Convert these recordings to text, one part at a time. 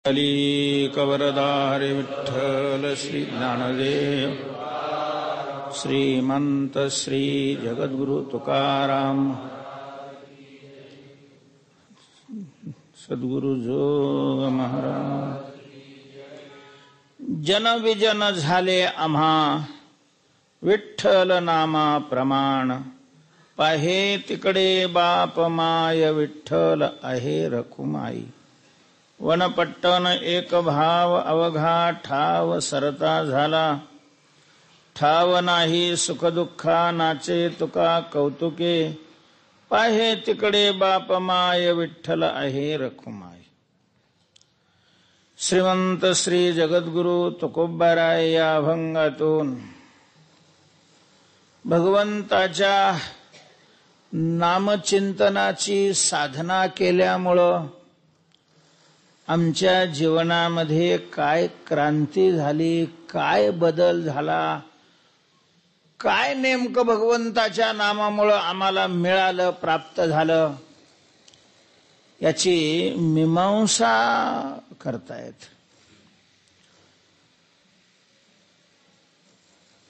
कवरदारे विठ्ठल श्री ज्ञानदेव श्रीमंत श्री जगद्गुरु तुकाराम सद्गुरु जोग महाराज. जनविजन झाले आम्हा विठ्ठल नामा प्रमाण. पाहे तिकडे बाप माय विठ्ठल आहे रखुमाई. वनपट्टन एक भाव अवघा ठाव सरता झाला. ठाव नाही सुखदुःखा नाचे तुका कौतुके. पाहे तिकडे बाप माय विठ्ठल आहे रखुमाई. श्रीमंत श्री जगद्गुरु तुकोबाराय या अभंगातून भगवंताच्या नामचिंतनाची साधना केल्यामुळं आमच्या जीवनामध्ये काय क्रांती झाली, काय बदल झाला, काय नेमकं भगवंताच्या नामामुळं आम्हाला मिळालं, प्राप्त झालं, याची मीमांसा करतायत.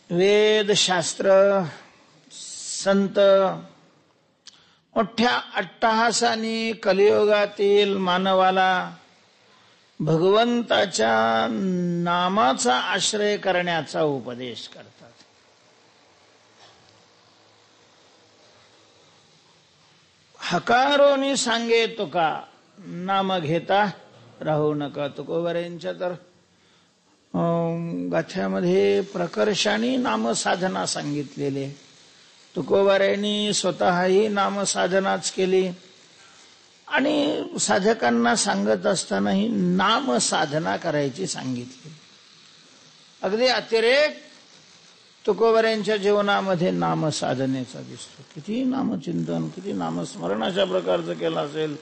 वेद शास्त्र संत मोठ्या अट्टहासाने कलियुगातील मानवाला भगवंताच्या नामाचा आश्रय करण्याचा उपदेश करतात. हकारोनी सांगे तुका नाम घेता राहू नका. तुकोबारायांच्या तर गाथ्यामध्ये प्रकर्षाने नामसाधना सांगितलेली. तुकोबारायांनी स्वतःही नामसाधनाच केली आणि साधकांना सांगत असतानाही नामसाधना करायची सांगितली. अगदी अतिरेक तुकोबारायांच्या जीवनामध्ये नामसाधनेचा दिसतो. किती नामचिंतन, किती नामस्मरण अशा प्रकारचं केलं असेल.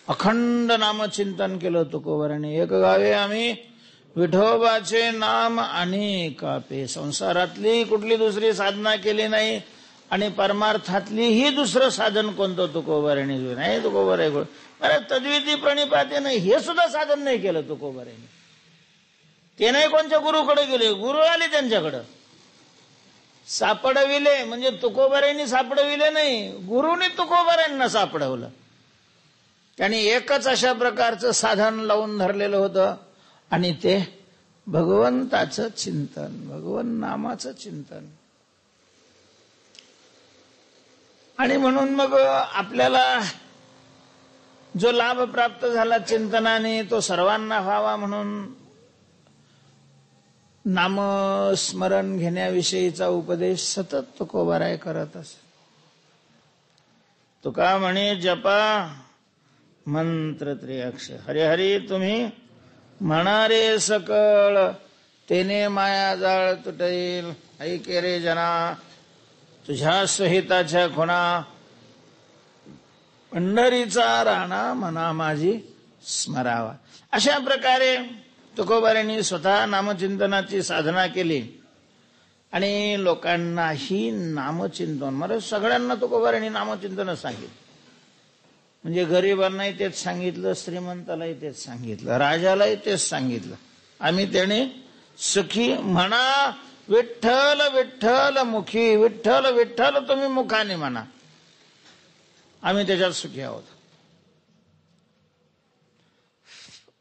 अखंड नामचिंतन केलं तुकोबारायांनी. एक गावे आम्ही विठोबाचे नाम अनेकापे. संसारातली कुठली दुसरी साधना केली नाही आणि परमार्थातली ही दुसरं साधन कोणतं तुकोबारायांनी नाही. तुकोबाराय अरे तद्विधी प्रणिपाते नाही हे सुद्धा साधन नाही केलं तुकोबारायांनी. ते नाही कोणत्या गुरुकडे गेले, गुरु आले त्यांच्याकडं सापडविले. म्हणजे तुकोबारायांनी सापडविले नाही, गुरुनी तुकोबारायांना सापडवलं. त्यांनी एकच अशा प्रकारचं साधन लावून धरलेलं होतं आणि ते भगवंताचं चिंतन, भगवन नामाचं चिंतन. आणि म्हणून मग आपल्याला जो लाभ प्राप्त झाला चिंतनाने तो सर्वांना व्हावा म्हणून नामस्मरण घेण्याविषयीचा उपदेश सतत तुकोबाराय करत असे. तुका म्हणे जपा मंत्र त्रिअक्षर. हरी हरी तुम्ही म्हणारे सकळ तेने माया जाळ तुटेल. ऐके रे जना तुझ्या सहिताच्या खुणा. पंढरीचा राणा मना माझी स्मरावा. अशा प्रकारे तुकोबारायांनी स्वतः नामचिंतनाची साधना केली आणि लोकांनाही नामचिंतन, मला सगळ्यांना तुकोबारायांनी नामचिंतन सांगितलं. म्हणजे गरिबांनाही तेच सांगितलं, श्रीमंतालाही तेच सांगितलं, राजालाही तेच सांगितलं. आम्ही त्याने सुखी म्हणा विठ्ठल विठ्ठल मुखी. विठ्ठल विठ्ठल तुम्ही मुखाने म्हणा, आम्ही त्याच्यात सुखी आहोत.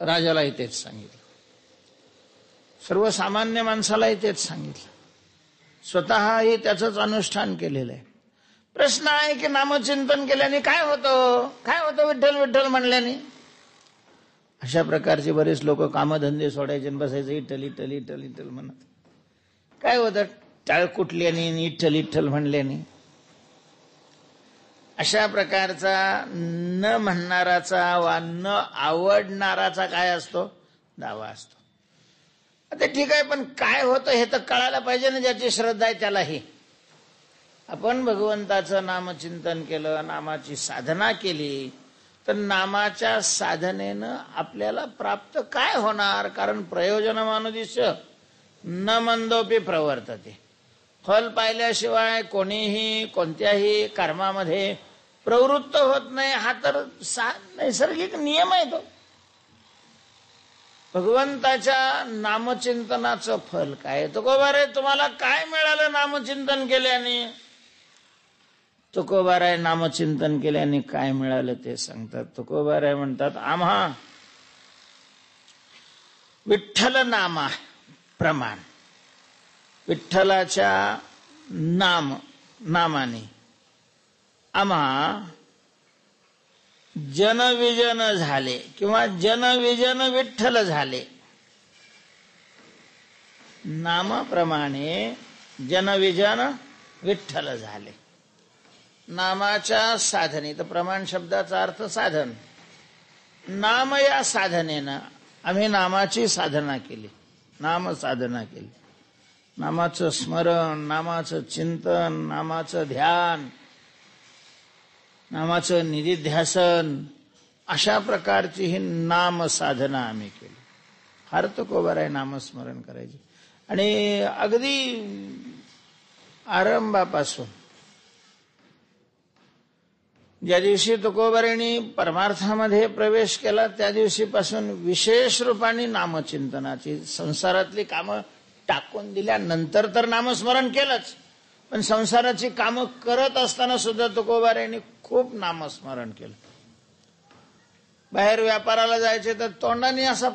राजालाही तेच सांगितलं, सर्वसामान्य माणसालाही तेच सांगितलं. स्वतःही त्याचंच अनुष्ठान केलेलं आहे. प्रश्न आहे की नामचिंतन केल्याने काय होतं, काय होतं विठ्ठल विठ्ठल म्हणल्याने. अशा प्रकारचे बरेच लोक कामधंदे सोडायचे आणि बसायचे इठ्ठल इठ्ठल इठ्ठल इठ्ठल म्हणत. काय होतं टाळ कुटल्याने इठ्ठल इठ्ठल म्हणल्याने. अशा प्रकारचा न म्हणणाराचा वा न आवडणाराचा काय असतो, दावा असतो. आता ठीक आहे, पण काय होतं हे तर कळायला पाहिजे ना. ज्याची श्रद्धा आहे त्यालाही. आपण भगवंताचं नामचिंतन केलं, नामाची साधना केली, तर नामाच्या साधनेनं आपल्याला प्राप्त काय होणार. कारण प्रयोजनमानुदिश्य न मंदोपी प्रवर्तते. फल पाहिल्याशिवाय कोणीही कोणत्याही कर्मामध्ये प्रवृत्त होत नाही. हा तर नैसर्गिक नियम आहे तो. भगवंताच्या नामचिंतनाचं फल काय? तुकोबाराय तुम्हाला काय मिळालं नामचिंतन केल्याने? तुकोबाराय नामचिंतन केल्याने काय मिळालं ते सांगतात. तुकोबाराय म्हणतात, आम्हा विठ्ठल नामा प्रमाण, विठ्ठलाच्या नामाने आम्हा जनविजन झाले किंवा जनविजन विठ्ठल झाले. नामाप्रमाणे जनविजन विठ्ठल झाले. नामाच्या साधने, तर प्रमाण शब्दाचा अर्थ साधन. नाम या साधनेनं आम्ही नामाची साधना केली, नाम साधना केली. नामाचं स्मरण, नामाचं चिंतन, नामाचं ध्यान, नामाचं निधिध्यासन, अशा प्रकारची ही नाम साधना आम्ही केली. फार तुकोबाराय नामस्मरण करायचे. आणि अगदी आरंभापासून ज्या दिवशी तुकोबारायांनी परमार्थामध्ये प्रवेश केला त्या दिवशीपासून विशेष रूपाने नामचिंतनाची, संसारातली कामं टाकून दिल्यानंतर तर नामस्मरण केलंच, पण संसाराची कामं करत असताना सुद्धा तुकोबारायांनी खूप नामस्मरण केलं. बाहेर व्यापाराला जायचे तर तोंडाने असा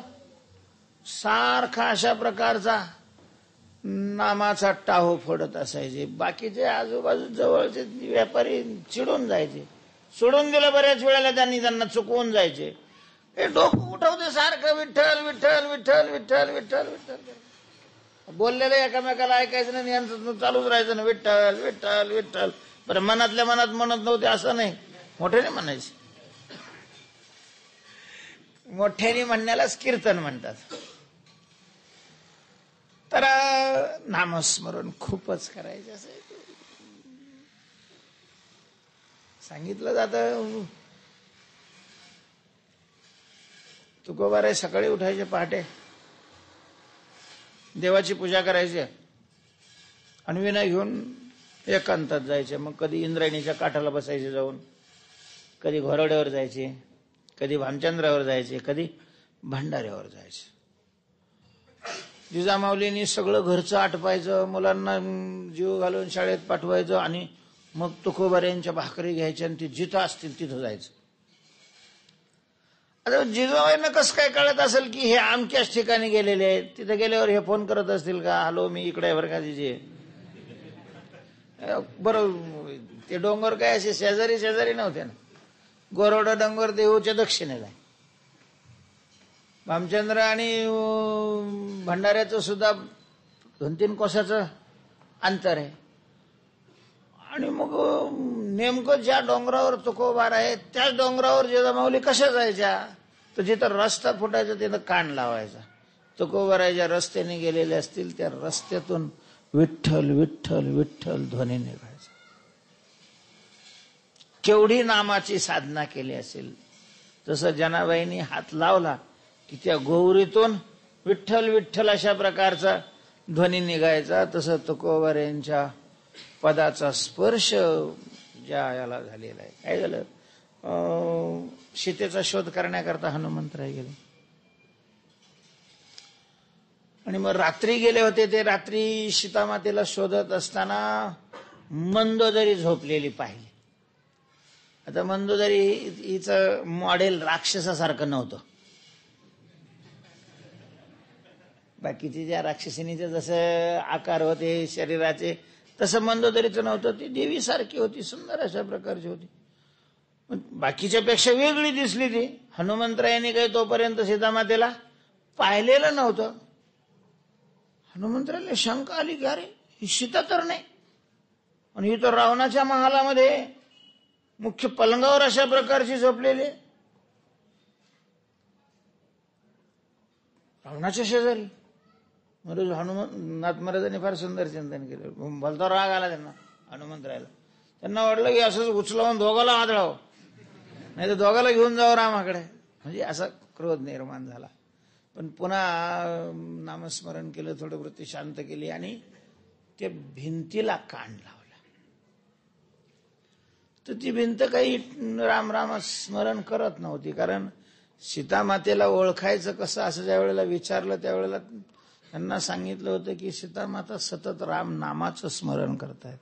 सारखा अशा प्रकारचा नामाचा टाहो फोडत असायचे. बाकीचे आजूबाजू जवळचे व्यापारी चिडून जायचे. सोडून दिलं बऱ्याच वेळेला त्यांना चुकवून जायचे. हे डोकं उठवते सारखं विठ्ठल विठ्ठल विठ्ठल विठ्ठल विठ्ठल विठ्ठल. बोललेलं एकामेकाला ऐकायचं नाही, यांचं चालूच राहायचं ना, विठ्ठल विठ्ठल विठ्ठल. बरं, मनातल्या मनात म्हणत नव्हते असं नाही, मोठ्याने म्हणायचे. मोठ्याने म्हणण्यालाच कीर्तन म्हणतात. तर नामस्मरण खूपच करायचे असं सांगितलं जातं. तुकोबाराय सकाळी उठायचे पहाटे, देवाची पूजा करायची आणि विनय घेऊन एकांतात जायचे. मग कधी इंद्रायणीच्या काठाला बसायचे जाऊन, कधी घोरड्यावर जायचे, कधी भामचंद्रावर जायचे, कधी भंडाऱ्यावर जायचे. जिजामाऊलींनी सगळं घरचं आटपायचं, मुलांना जीव घालून शाळेत पाठवायचं आणि मग तुकोबारायांच्या भाकरी घ्यायच्या आणि ती जिथं असतील तिथं जायचं. आता जिजाबाईंना कसं काय कळत असेल की हे आमक्याच ठिकाणी गेलेले आहेत? तिथे गेल्यावर हे फोन करत असतील का, हॅलो मी इकडे बरं का जिजे. बरं, ते डोंगर काय असे शेजारी शेजारी नव्हते ना. गोरवडा डोंगर देऊच्या दक्षिणेला, भामचंद्र आणि भंडाऱ्याचं सुद्धा 2-3 कोसाचं अंतर आहे. आणि मग नेमकं ज्या डोंगरावर तुकोबार आहे त्याच डोंगरावर जिजामाऊली कशा जायच्या? तर जिथं रस्ता फुटायचा तिथं कान लावायचा. तुकोबाराच्या रस्त्याने गेलेले असतील त्या रस्त्यातून विठ्ठल विठ्ठल विठ्ठल ध्वनी निघायचा. केवढी नामाची साधना केली असेल. तसं जनाबाईंनी हात लावला की त्या गौरीतून विठ्ठल विठ्ठल अशा प्रकारचा ध्वनी निघायचा. तसं तुकोबारायांच्या पदाचा स्पर्श ज्या याला झालेला आहे. काय झालं, सीतेचा शोध करण्याकरता हनुमंतराय गेले आणि मग रात्री गेले होते. ते रात्री सीतामातेला शोधत असताना मंदोदरी झोपलेली पाहिली. आता मंदोदरी हिचं मॉडेल राक्षसासारखं नव्हतं. बाकीचे ज्या राक्षसिणीचे जसं आकार होते शरीराचे तसं मंदोदरीचं नव्हतं. ती देवीसारखी होती, सुंदर अशा प्रकारची होती. बाकीच्या पेक्षा वेगळी दिसली ती. हनुमंतरायांनी काही तोपर्यंत सीतामातेला पाहिलेलं नव्हतं. हनुमंतरायला शंका आली की अरे ही सीता तर नाही, आणि ही तर रावणाच्या महालामध्ये मुख्य पलंगावर अशा प्रकारची झोपलेली, रावणाच्या शेजारी. म्हणजे हनुमंत महाराजांनी फार सुंदर चिंतन केलं. भलता राग आला त्यांना, हनुमंतरायला. त्यांना वाटलं की असंच उचलावून दोघाला आदळावं, नाही तर दोघाला घेऊन जावं रामाकडे. म्हणजे असा क्रोध निर्माण झाला. पण पुन्हा नामस्मरण केलं, थोडं वृत्ती शांत केली आणि त्या भिंतीला कान लावला. तर ती भिंत काही राम राम स्मरण करत नव्हती, कारण सीतामातेला ओळखायचं कसं असं ज्या वेळेला विचारलं त्यावेळेला त्यांना सांगितलं होतं की सीतामाता सतत राम नामाचं स्मरण करतायत.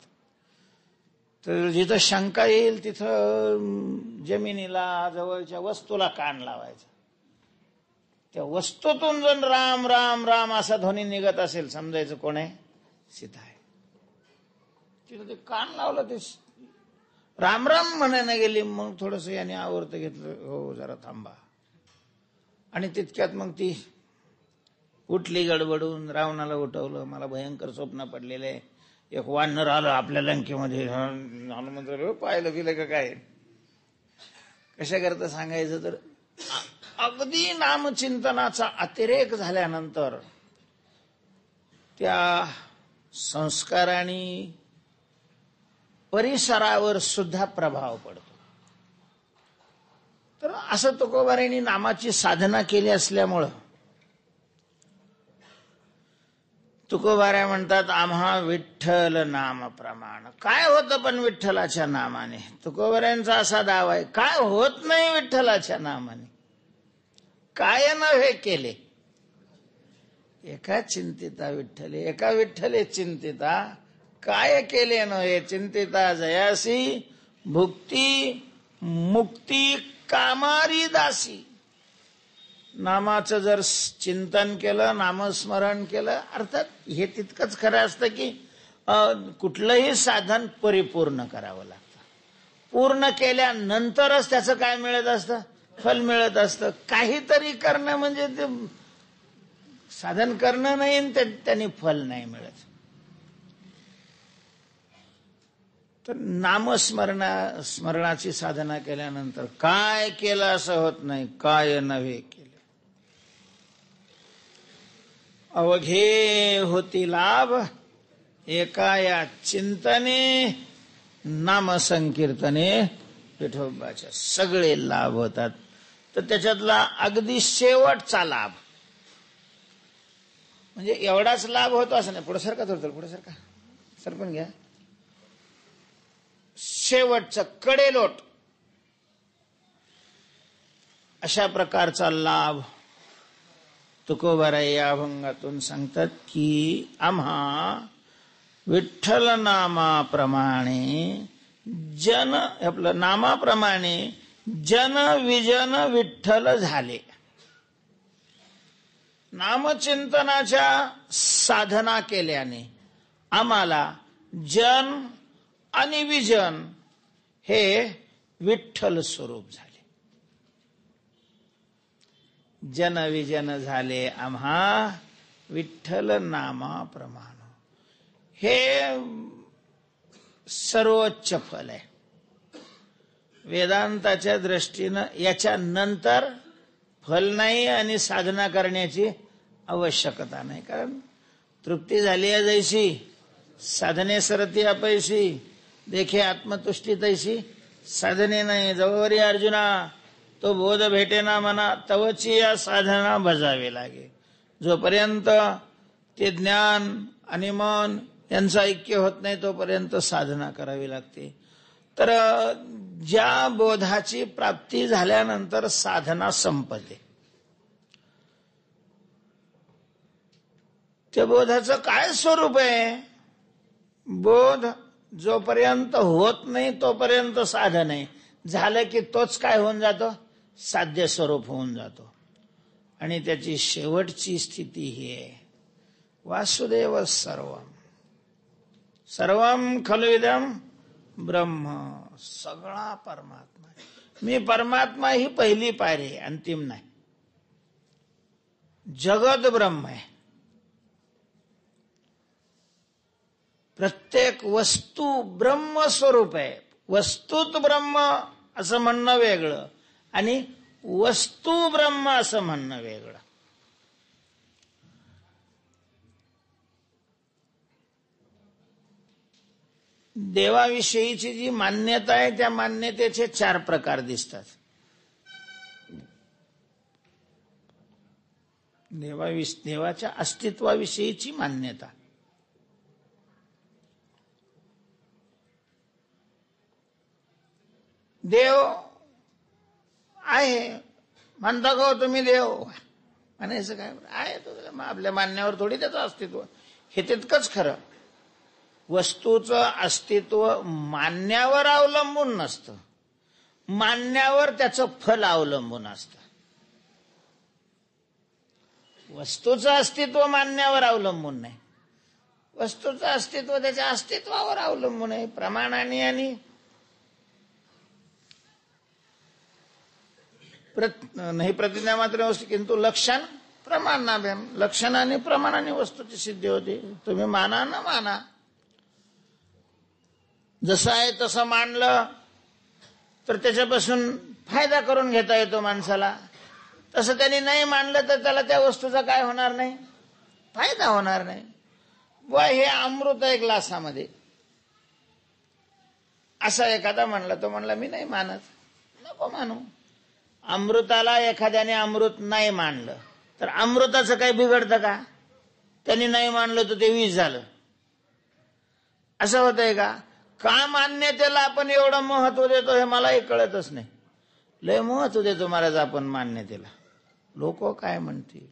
तर जिथं शंका येईल तिथं जमिनीला जवळच्या वस्तूला कान लावायचा. त्या वस्तूतून जर राम राम राम असा ध्वनी निघत असेल समजायचं कोण आहे, सीता आहे. तिथं ते कान लावलं, ते राम राम म्हणायला गेली. मग थोडस याने आवर्त घेतलं, हो जरा थांबा. आणि तितक्यात मग ती उठली गडबडून, रावणाला उठवलं. मला भयंकर स्वप्न पडलेलं आहे, एक वानर आलं आपल्या लंकेमध्ये. हनुमंत पाहिलं गेलं का काय, कशा करता सांगायचं तर अगदी नामचिंतनाचा अतिरेक झाल्यानंतर त्या संस्काराने परिसरावर सुद्धा प्रभाव पडतो. तर असं तुकोबारायांनी नामाची साधना केली असल्यामुळं तुकोबाऱ्या म्हणतात, आम्हा विठ्ठल नाम प्रमाण. काय होतं पण विठ्ठलाच्या नामाने? तुकोबाऱ्यांचा असा दावा आहे, काय होत नाही विठ्ठलाच्या नामाने. काय नव्हे केले एका चिंतिता विठ्ठले, एका विठ्ठले चिंतिता काय केले नव्हे. चिंतिता जयासी भुक्ती मुक्ती कामारी दासी. नामाचं जर चिंतन केलं, नामस्मरण केलं, अर्थात हे तितकंच खरं असतं की कुठलंही साधन परिपूर्ण करावं लागतं. पूर्ण केल्यानंतरच त्याचं काय मिळत असतं, फल मिळत असतं. काहीतरी करणं म्हणजे ते साधन करणं नाही, त्यांनी फल नाही मिळत. तर स्मरणाची साधना केल्यानंतर काय केलं असं होत नाही, काय नव्हे केले. अवघे होती लाभ एका या चिंतने नामसंकीर्तने. विठोबाच्या सगळे लाभ होतात. तर त्याच्यातला अगदी शेवटचा लाभ म्हणजे एवढाच लाभ होतो असं नाही. पुढे सरका, थोडं पुढे सरका, सरकून घ्या. शेवटचं कडेलोट अशा प्रकारचा लाभ तुकोबाराय या अभंगातून सांगतात की आम्हा विठ्ठल नामाप्रमाणे जन, आपलं नामाप्रमाणे जन विजन विठ्ठल झाले. नामचिंतनाच्या साधना केल्याने आम्हाला जन आणि विजन हे विठ्ठल स्वरूप झाले. जन विजन झाले आम्हा विठ्ठल नामाप्रमाण. हे सर्वोच्च फल आहे. वेदांताच्या दृष्टीनं याच्या नंतर फल नाही आणि साधना करण्याची आवश्यकता नाही. कारण तृप्ती झाली आहे जैसी साधने सरती अपैसी, देखे आत्मतुष्टी तैसी साधने नाही. जवळवरी अर्जुना तो बोध भेटे ना मना, तवची या साधना बजावी लागे. जोपर्यंत ते ज्ञान आणि मन यांचं ऐक्य होत नाही तोपर्यंत साधना करावी लागते. तर ज्या बोधाची प्राप्ती झाल्यानंतर साधना संपते, त्या बोधाचं काय स्वरूप आहे? बोध जोपर्यंत होत नाही तोपर्यंत साधन आहे. झालं की तोच काय होऊन जातो? साध्य स्वरूप होऊन जातो. आणि त्याची शेवटची स्थिती ही आहे, वासुदेव सर्वम, सर्वम खलु इदं ब्रह्म. सगळा परमात्मा. मी परमात्मा ही पहिली पायरी, अंतिम नाही. जगत ब्रह्म आहे. प्रत्येक वस्तू ब्रह्म स्वरूप आहे. वस्तूत ब्रह्म असं म्हणणं वेगळं आणि वस्तू ब्रह्म असं म्हणणं वेगळं. देवाविषयीची जी मान्यता आहे त्या मान्यतेचे 4 प्रकार दिसतात. देवाच्या अस्तित्वाविषयीची मान्यता, देव आहे म्हणता का हो तुम्ही देव म्हणायचं काय आहे तो आपल्या मान्यावर थोडी त्याचं अस्तित्व. हे तितकंच खरं. वस्तूचं अस्तित्व मान्यावर अवलंबून नसतं, मान्यावर त्याचं फल अवलंबून असतं. वस्तूचं अस्तित्व मान्यावर अवलंबून नाही, वस्तूचं अस्तित्व त्याच्या अस्तित्वावर अवलंबून आहे. प्रमाणाने आणि नाही प्रतिज्ञा मात्र वस्तू किंतु लक्षण प्रमाणाभ्याम. लक्षणाने प्रमाणाने वस्तूची सिद्धी होते. तुम्ही माना ना माना, जसं आहे तसं मानलं तर त्याच्यापासून फायदा करून घेता येतो माणसाला. तसं त्यांनी नाही मानलं तर त्याला त्या वस्तूचा काय होणार नाही, फायदा होणार नाही. व हे अमृत आहे ग्लासामध्ये, असा एखादा म्हणला, तो म्हणला मी नाही मानत, नको मानू. अमृताला एखाद्याने अमृत नाही मानलं तर अमृताचं काही बिघडतं का? त्यांनी नाही मानलं तर ते विष झालं, असं होतंय का? का मान्यतेला आपण एवढं महत्व देतो हे मलाही कळतच नाही. लय महत्व देतो महाराज आपण मान्यतेला. लोक काय म्हणतील,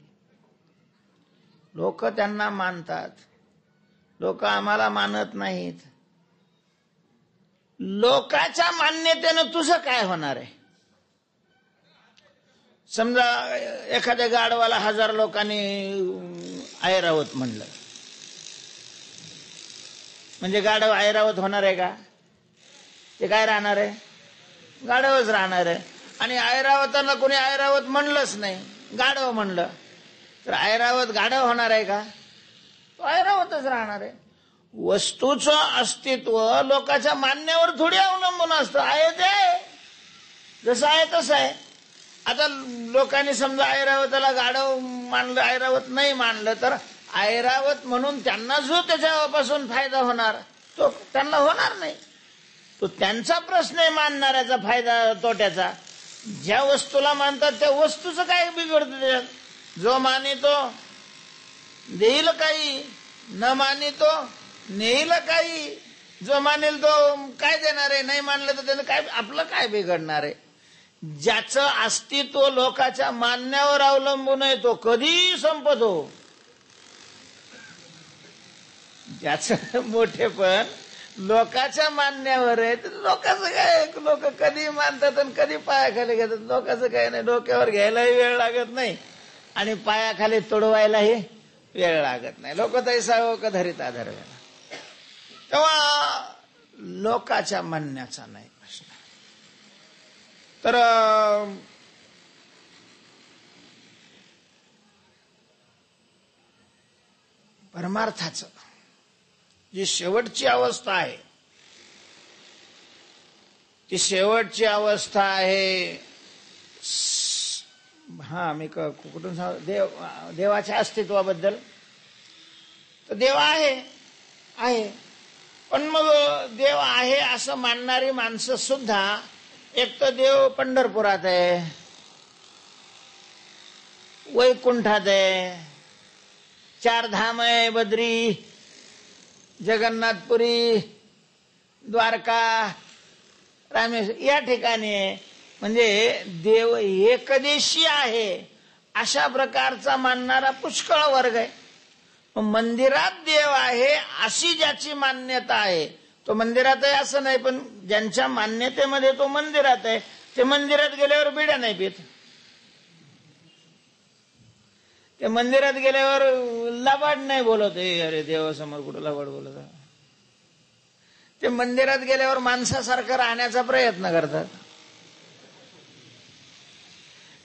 लोक त्यांना मानतात, लोक आम्हाला मानत नाहीत. लोकाच्या मान्यतेनं तुझं काय होणार आहे? समजा एखाद्या गाडवाला 1000 लोकांनी ऐरावत म्हणलं, म्हणजे गाढव ऐरावत होणार आहे का? ते काय राहणार आहे, गाढवच राहणार आहे. आणि ऐरावताना कोणी ऐरावत म्हणलंच नाही, गाढव म्हणलं तर ऐरावत गाढव होणार आहे का? तो ऐरावतच राहणार आहे. वस्तूचं अस्तित्व लोकांच्या मान्यावर थोडी अवलंबून असतं. आहे ते जसं आहे तसं आहे. आता लोकांनी समजा ऐरावताला गाढव मानलं, ऐरावत नाही मानलं, तर ऐरावत म्हणून त्यांना जो त्याच्यापासून फायदा होणार तो त्यांना होणार नाही. तो त्यांचा प्रश्न आहे मानणाऱ्याचा फायदा तोट्याचा. ज्या वस्तूला मानतात त्या वस्तूचं काय बिघडतं त्याच्यात? जो मानितो देईल काही, न मानितो नेईल काही. जो मानेल तो काय देणार आहे, नाही मानलं तर त्यानं काय, आपलं काय बिघडणार आहे? ज्याचं अस्तित्व लोकांच्या मानण्यावर अवलंबून आहे तो कधी संपतो. ज्याचं मोठेपण लोकांच्या मानण्यावर आहे, लोकांचं काय, लोक कधी मानतात आणि कधी पायाखाली घेतात. लोकांचं काय नाही, डोक्यावर घ्यायलाही वेळ लागत नाही आणि पायाखाली तोडवायलाही वेळ लागत नाही. लोक तैसा का धरिता धरवेला. तेव्हा लोकांच्या म्हणण्याचा नाही प्रश्न. तर परमार्थाचं जी शेवटची अवस्था आहे, ती शेवटची अवस्था आहे. हा मी कुठून सांग, देवाच्या अस्तित्वाबद्दल. तर देव आहे, पण मग देव आहे असं मानणारी माणसं सुद्धा, एक तर देव पंढरपुरात आहे, वैकुंठात आहे, 4 धाम आहे, बद्री, जगन्नाथपुरी, द्वारका, रामेश्वर या ठिकाणी आहे. म्हणजे देव एकदेशी आहे अशा प्रकारचा मानणारा पुष्कळ वर्ग आहे. मंदिरात देव आहे अशी ज्याची मान्यता आहे तो मंदिरात आहे असं नाही, पण ज्यांच्या मान्यतेमध्ये तो मंदिरात आहे ते मंदिरात गेल्यावर बिड्या नाही पित. ते मंदिरात गेल्यावर लबाड नाही बोलत, अरे देवासमोर कुठं लबाड बोलत. ते मंदिरात गेल्यावर माणसासारखं राहण्याचा प्रयत्न करतात,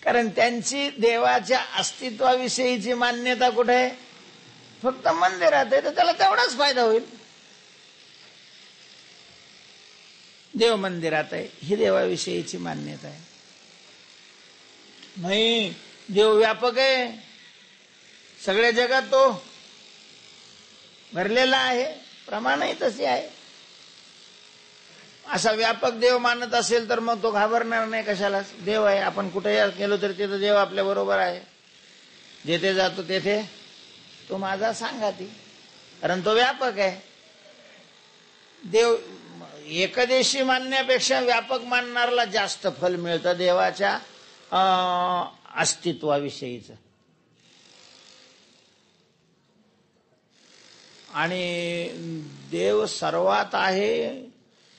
कारण त्यांची देवाच्या अस्तित्वाविषयीची मान्यता कुठे आहे, फक्त मंदिरात आहे. तर त्याला तेवढाच फायदा होईल. देव मंदिरात आहे ही देवाविषयीची मान्यता आहे. नाही, देव व्यापक आहे, सगळ्या जगात तो भरलेला आहे, प्रमाणही तशी आहे. असा व्यापक देव मानत असेल तर मग तो घाबरणार नाही कशाला. देव आहे, आपण कुठेही गेलो तरी तिथं देव आपल्या बरोबर आहे. जेथे जातो तेथे तो माझा सांगाती, कारण तो व्यापक आहे. देव एकदेशी मानण्यापेक्षा व्यापक मानणाऱ्याला जास्त फल मिळतं. देवाच्या अस्तित्वाविषयीच. आणि देव सर्वात आहे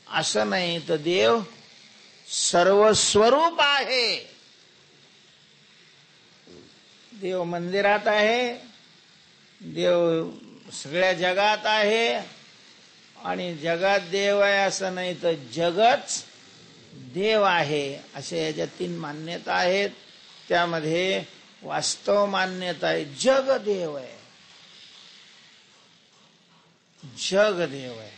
असं नाही, तर देव सर्वस्वरूप आहे. देव मंदिरात आहे, देव सगळ्या जगात आहे, आणि जगात देव आहे असं नाही, तर जगच देव आहे. असे याच्या 3 मान्यता आहेत. त्यामध्ये वास्तव मान्यता आहे जग देव आहे, जग देव आहे.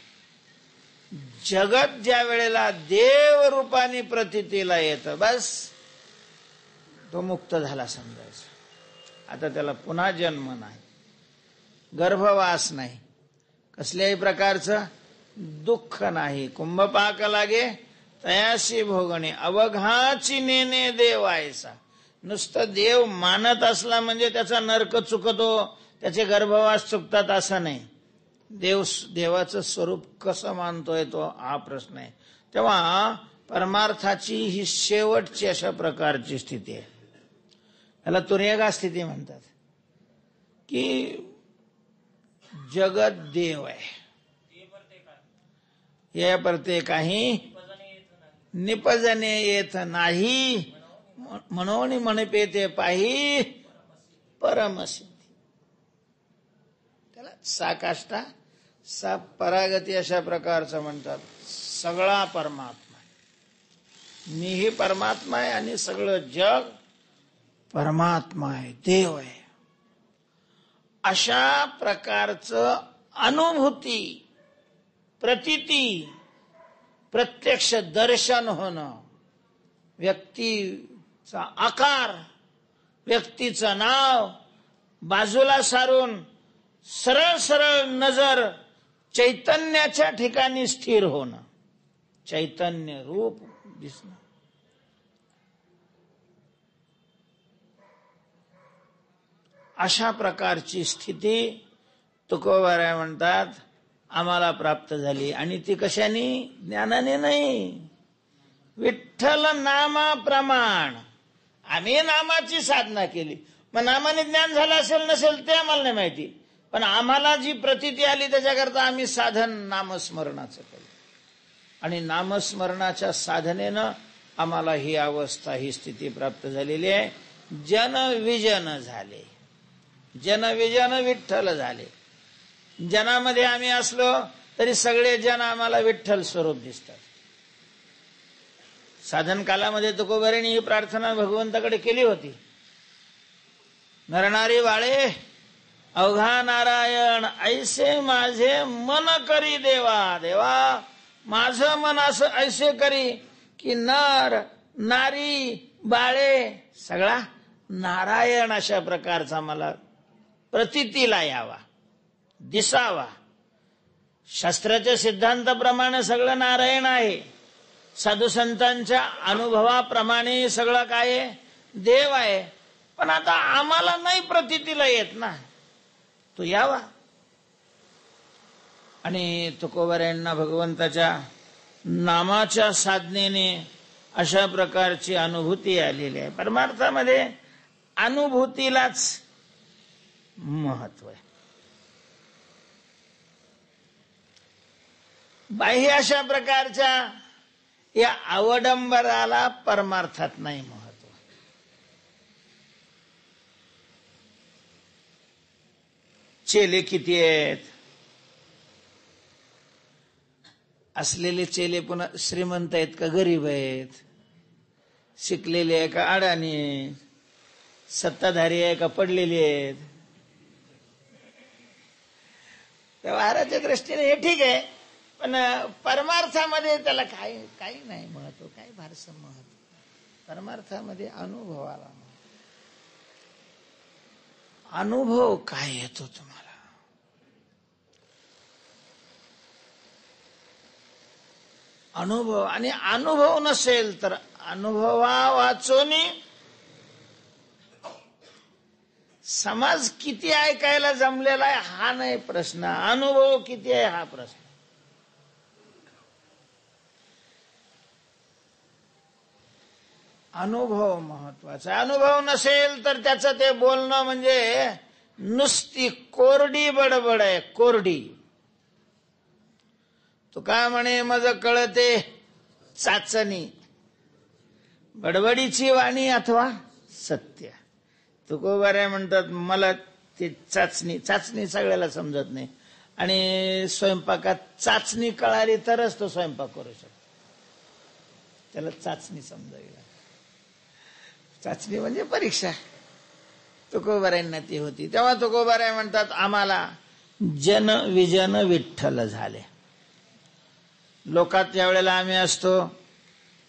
जगत ज्या वेळेला देव रूपाने प्रतीतीला येतं, बस तो मुक्त झाला समजायचा. आता त्याला पुन्हा जन्म नाही, गर्भवास नाही, कसल्याही प्रकारचं दुःख नाही. कुंभपाक लागे तयासी भोगणे, अवघाची नेने देव आहेसा. नुसतं देव मानत असला म्हणजे त्याचा नरक चुकतो, त्याचे गर्भवास चुकतात असं नाही. देवाचं स्वरूप कसं मानतोय तो हा प्रश्न आहे. तेव्हा परमार्थाची ही शेवटची अशा प्रकारची स्थिती आहे. याला तुर्यगा स्थिती म्हणतात, की जगत देव आहे, हे परते काही निपजणे येत नाही, म्हणून म्हणपे ते पाही परमसिद्धी. त्याला साकाष्टा सा परागती अशा प्रकारचं म्हणतात. सगळा परमात्मा आहे, मीही परमात्मा आहे आणि सगळं जग परमात्मा आहे, देव आहे. अशा प्रकारचं अनुभूती, प्रतीती, प्रत्यक्ष दर्शन होणं, व्यक्तीचा आकार, व्यक्तीचं नाव बाजूला सारून सरळ सरळ नजर चैतन्याच्या ठिकाणी स्थिर होणं, चैतन्य रूप दिसणं. अशा प्रकारची स्थिती तुकोबाराय म्हणतात आम्हाला प्राप्त झाली. आणि ती कशाने? ज्ञानाने नाही, विठ्ठल नामा प्रमाण. आम्ही नामाची साधना केली, मग नामाने ज्ञान झालं असेल नसेल ते आम्हाला नाही माहिती, पण आम्हाला जी प्रतीती आली त्याच्याकरता आम्ही साधन नामस्मरणाचं केलं. आणि नामस्मरणाच्या साधनेनं आम्हाला ही अवस्था, ही स्थिती प्राप्त झालेली आहे. जनविजन झाले, जनविजन विठ्ठल झाले. जनामध्ये आम्ही असलो तरी सगळे जन आम्हाला विठ्ठल स्वरूप दिसतात. साधन कालामध्ये तुकोबारायांनी ही प्रार्थना भगवंताकडे केली होती, नरनारी बाळे अवघा नारायण ऐसे माझे मन करी देवा. देवा माझं मन असं ऐसे करी की नर नारी बाळे सगळा नारायण अशा प्रकारचा मला प्रतीतीला यावा, दिसावा. शास्त्राच्या सिद्धांताप्रमाणे सगळं नारायण आहे, साधू संतांच्या अनुभवाप्रमाणे सगळं काय आहे? देव आहे. पण आता आम्हाला नाही प्रतीतीला येत ना, तो यावा. आणि तुकोबारायांना भगवंताच्या नामाच्या साधनेने अशा प्रकारची अनुभूती आलेली आहे. परमार्थामध्ये अनुभूतीलाच महत्व आहे. बाह्य अशा प्रकारच्या या अवडंबराला परमार्थात नाही महत्व. चेले किती आहेत? असलेले चेले पुन्हा श्रीमंत आहेत का गरीब आहेत? शिकलेले आहे का अडाणी आहेत? सत्ताधारी आहे का पडलेले आहेत? व्यवहाराच्या दृष्टीने हे ठीक आहे, पण परमार्थामध्ये त्याला काही नाही महत्व, काही फारसं महत्व. परमार्थामध्ये अनुभवाला, अनुभव काय येतो तुम्हाला? अनुभव. आणि अनुभव नसेल तर अनुभवा वाचोनी समाज किती ऐकायला जमलेला आहे हा नाही प्रश्न, अनुभव किती आहे हा प्रश्न. अनुभव महत्वाचा. अनुभव नसेल तर त्याचं ते बोलणं म्हणजे नुसती कोरडी बडबड आहे, कोरडी. तो का म्हणे मज कळते चाचणी, बडबडीची वाणी अथवा सत्य. तुकोबाराय म्हणतात मला ते चाचणी सगळ्याला समजत नाही, आणि स्वयंपाकात चाचणी कळाली तरच तो स्वयंपाक करू शकतो. त्याला चाचणी समजावी लागते. चाचणी म्हणजे परीक्षा. तुकोबारायांना ती होती. तेव्हा तुकोबाराय म्हणतात आम्हाला जन विजन विठ्ठल झाले. लोकात ज्या वेळेला आम्ही असतो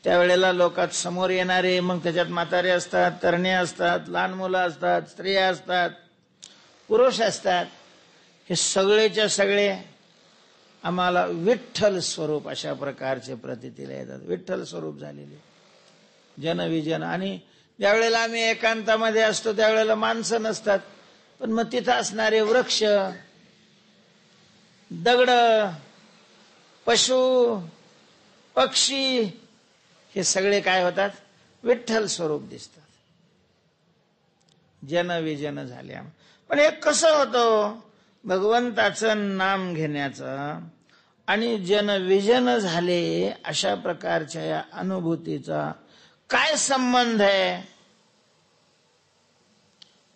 त्यावेळेला लोकात समोर येणारे, मग त्याच्यात म्हातारे असतात, तरणे असतात, लहान मुलं असतात, स्त्रिया असतात, पुरुष असतात, हे सगळेच्या सगळे आम्हाला विठ्ठल स्वरूप अशा प्रकारचे प्रतीतीला येतात. विठ्ठल स्वरूप झालेले जनविजन. आणि ज्यावेळेला आम्ही एकांतामध्ये असतो त्यावेळेला माणसं नसतात, पण मग तिथं असणारे वृक्ष, दगड, पशु, पक्षी हे सगळे काय होतात? विठ्ठल स्वरूप दिसतात. जनविजन झाले. पण हे कसं होतं? भगवंताचं नाम घेण्याचं आणि जनविजन झाले अशा प्रकारच्या या अनुभूतीचा काय संबंध आहे?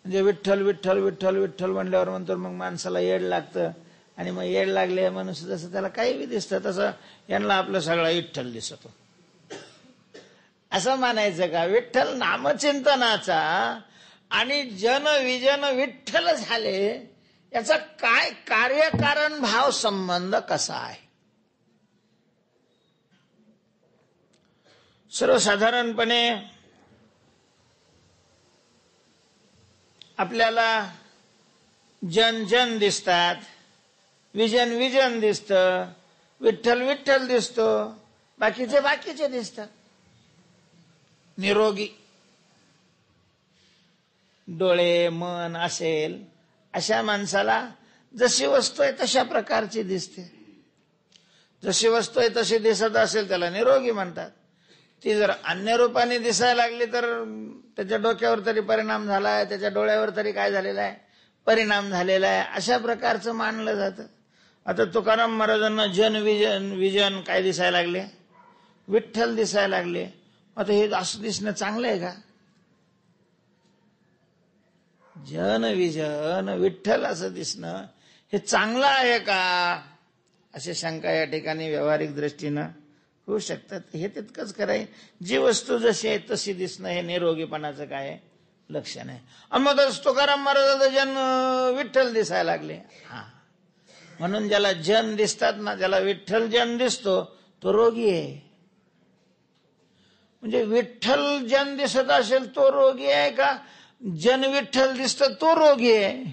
म्हणजे विठ्ठल विठ्ठल विठ्ठल विठ्ठल म्हणल्यावर म्हणतो मग माणसाला येड लागतं, आणि मग येड लागले मनुष्य जसं त्याला काही बी दिसतं तसं यांना आपलं सगळा विठ्ठल दिसतो असं मानायचं का? विठ्ठल नामचिंतनाचा आणि जनविजन विठ्ठल झाले याचा काय कार्यकारण भाव संबंध कसा आहे? सर्वसाधारणपणे आपल्याला जन जन दिसतात, विजन विजन दिसतं, विठ्ठल विठ्ठल दिसतो, बाकीचे बाकीचे दिसतात. निरोगी डोळे मन असेल अशा माणसाला जशी वस्तू आहे तशा प्रकारची दिसते. जशी वस्तू आहे तशी दिसत असेल त्याला निरोगी म्हणतात. ती जर अन्य रूपाने दिसायला लागली तर त्याच्या डोक्यावर तरी परिणाम झाला आहे, त्याच्या डोळ्यावर तरी काय झालेला आहे? परिणाम झालेला आहे. अशा प्रकारचं मानलं जातं. आता तुकाराम महाराजांना जन विजन विजन काय दिसायला लागले? विठ्ठल दिसायला लागले. आता हे असं दिसणं चांगलं आहे का? जन विजन विठ्ठल असं दिसणं हे चांगलं आहे का? अशी शंका या ठिकाणी व्यावहारिक दृष्टीनं होऊ शकतात. हे तितकंच कराय, जी वस्तू जशी आहे तशी दिसणं हे निरोगीपणाचं काय लक्षण आहे. आणि मग तुकाराम महाराजाचं जन विठ्ठल दिसायला लागले. हा, म्हणून ज्याला जन दिसतात ना, ज्याला विठ्ठल जन दिसतो तो रोगी आहे. म्हणजे विठ्ठल जन दिसत असेल तो रोगी आहे का? जन विठ्ठल दिसतं तो रोगी आहे?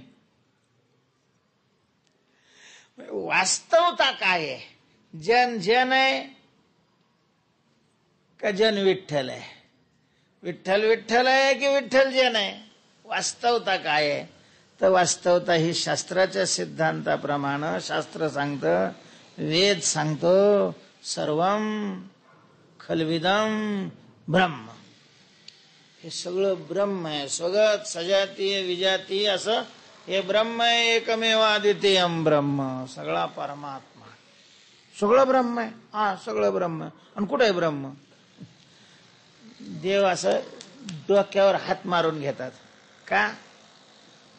वास्तवता काय आहे? जन जन आहे का जन विठ्ठल आहे? विठ्ठल विठ्ठल आहे की विठ्ठल जन आहे? वास्तवता काय आहे? तर वास्तवता ही शास्त्राच्या सिद्धांताप्रमाणे शास्त्र सांगतं, वेद सांगतो, सर्वम खलविदम ब्रह्म. हे सगळं ब्रह्म आहे. स्वगत सजातीय विजातीय असं हे ब्रह्म आहे. एकमेवाद्वितीयम ब्रह्म. सगळा परमात्मा, सगळं ब्रह्म आहे. हा, सगळं ब्रह्म. आणि कुठे आहे ब्रह्म? देव असं डोक्यावर हात मारून घेतात का?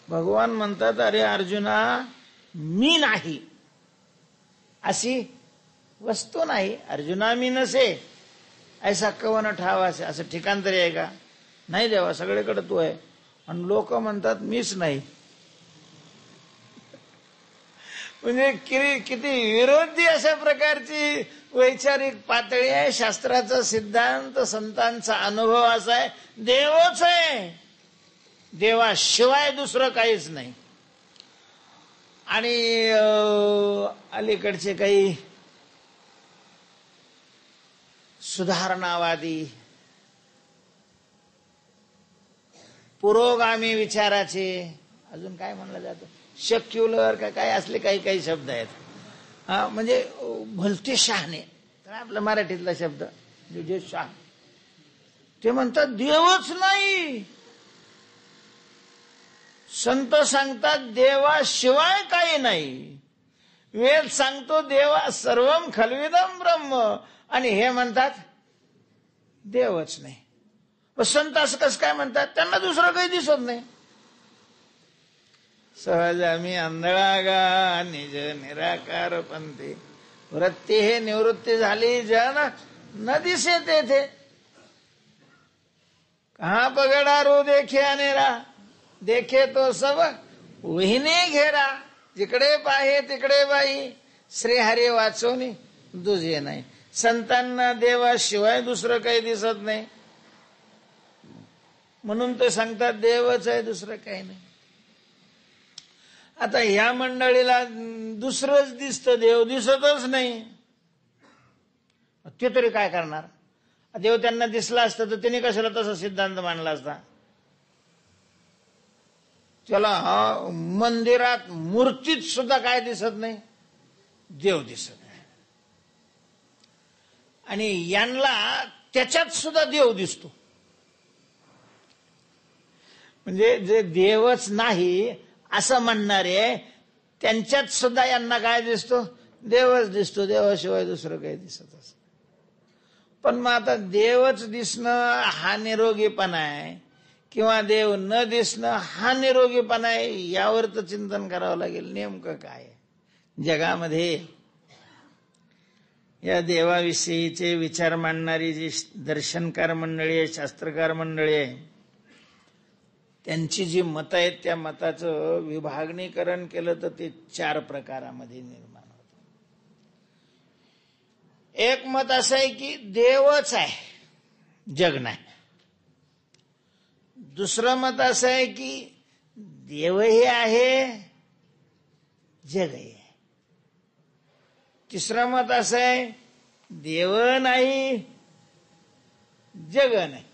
भगवान म्हणतात अरे अर्जुना, मी नाही अशी वस्तू नाही. अर्जुना मी नसे ऐसा कवन ठावा असे, असं ठिकाण तरी आहे का? नाही देवा, सगळीकडे तू आहे. आणि लोक म्हणतात मीच नाही. म्हणजे किती विरोधी अशा प्रकारची वैचारिक पातळी आहे. शास्त्राचा सिद्धांत संतांचा अनुभव असा आहे, देवच आहे, देवाशिवाय दुसरं काहीच नाही. आणि अलीकडचे काही सुधारणावादी पुरोगामी विचाराचे, अजून काय म्हणलं जातं, सेक्युलर का काय असले काही काही शब्द आहेत. हा, म्हणजे भलते शहाणे, आपला मराठीतला शब्द जे शहाण ते म्हणतात देवच नाही. संत सांगतात देवाशिवाय काही नाही. वेद सांगतो देवा सर्वम खलविदम ब्रह्म, आणि हे म्हणतात देवच नाही. संत असं कसं काय म्हणतात? त्यांना दुसरं काही दिसत नाही. सहज आम्ही आंधळा गा निज निराकार पंथी, वृत्ती हे निवृत्ती झाली जन न दिसे तेथे. कहा पगडा रो देखे अनेरा, देखे तो सब वहिने घेरा. जिकडे पाहे तिकडे बाई, श्रीहरी वाचवणी दुजे नाही. संतांना देवाशिवाय दुसरं काही दिसत नाही, म्हणून ते सांगतात देवच आहे, दुसरं काही नाही. आता ह्या मंडळीला दुसरंच दिसतं, देव दिसतच नाही. ते तरी काय करणार? देव त्यांना दिसला असता तर त्यांनी कशाला तसा सिद्धांत मांडला असता? त्याला मंदिरात मूर्तीत सुद्धा काय दिसत नाही? देव दिसत नाही. आणि यांना त्याच्यात सुद्धा देव दिसतो. म्हणजे जे देवच नाही असं म्हणणारे, त्यांच्यात सुद्धा यांना काय दिसतो? देवच दिसतो. देवाशिवाय दुसरं काही दिसत असत. पण मग आता देवच दिसणं हा निरोगीपणा आहे किंवा देव न दिसणं हा निरोगीपणा आहे, यावर तर चिंतन करावं लागेल. नेमकं काय जगामध्ये या देवाविषयीचे विचार मांडणारी जी दर्शनकार मंडळी आहे, शास्त्रकार मंडळी आहे, त्यांची जी मतं आहेत त्या मताचं विभागणीकरण केलं तर ते 4 प्रकारामध्ये निर्माण होतं. एक मत असं आहे की देवच आहे, जग नाही. दुसरं मत असं आहे की देवही आहे, जगही आहे. तिसरं मत असं आहे देव नाही, जग नाही.